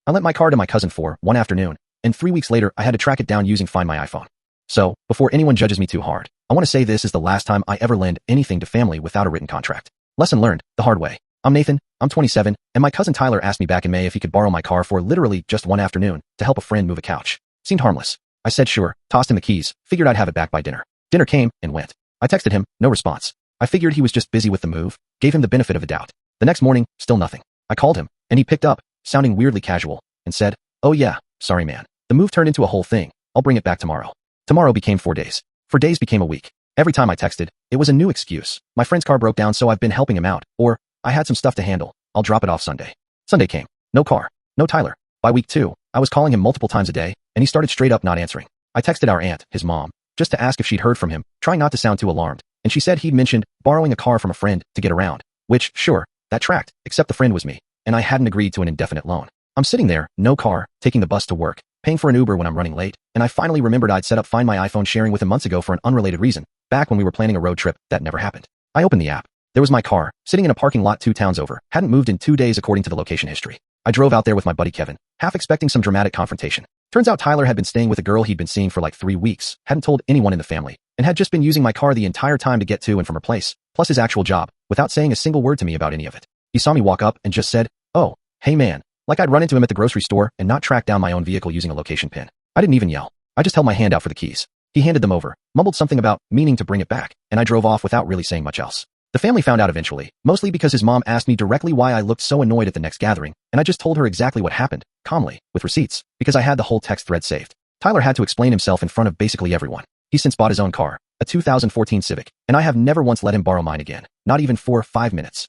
I lent my car to my cousin for one afternoon, and 3 weeks later I had to track it down using Find My iPhone. So, before anyone judges me too hard, I want to say this is the last time I ever lend anything to family without a written contract. Lesson learned, the hard way. I'm Nathan, I'm 27, and my cousin Tyler asked me back in May if he could borrow my car for literally just one afternoon to help a friend move a couch. Seemed harmless. I said sure, tossed him the keys, figured I'd have it back by dinner. Dinner came and went. I texted him, no response. I figured he was just busy with the move, gave him the benefit of a doubt. The next morning, still nothing. I called him, and he picked up, sounding weirdly casual, and said, "Oh yeah, sorry man. The move turned into a whole thing. I'll bring it back tomorrow." Tomorrow became 4 days. 4 days became a week. Every time I texted, it was a new excuse. My friend's car broke down so I've been helping him out, or I had some stuff to handle. I'll drop it off Sunday. Sunday came. No car. No Tyler. By week 2, I was calling him multiple times a day, and he started straight up not answering. I texted our aunt, his mom, just to ask if she'd heard from him, trying not to sound too alarmed, and she said he'd mentioned borrowing a car from a friend to get around, which, sure, that tracked, except the friend was me, and I hadn't agreed to an indefinite loan. I'm sitting there, no car, taking the bus to work, paying for an Uber when I'm running late, and I finally remembered I'd set up Find My iPhone sharing with him months ago for an unrelated reason, back when we were planning a road trip that never happened. I opened the app. There was my car, sitting in a parking lot 2 towns over, hadn't moved in 2 days according to the location history. I drove out there with my buddy Kevin, half expecting some dramatic confrontation. Turns out Tyler had been staying with a girl he'd been seeing for like 3 weeks, hadn't told anyone in the family, and had just been using my car the entire time to get to and from her place, plus his actual job, without saying a single word to me about any of it. He saw me walk up and just said, "Oh, hey man," like I'd run into him at the grocery store and not track down my own vehicle using a location pin. I didn't even yell. I just held my hand out for the keys. He handed them over, mumbled something about meaning to bring it back, and I drove off without really saying much else. The family found out eventually, mostly because his mom asked me directly why I looked so annoyed at the next gathering, and I just told her exactly what happened, calmly, with receipts, because I had the whole text thread saved. Tyler had to explain himself in front of basically everyone. He's since bought his own car, a 2014 Civic, and I have never once let him borrow mine again, not even for 5 minutes.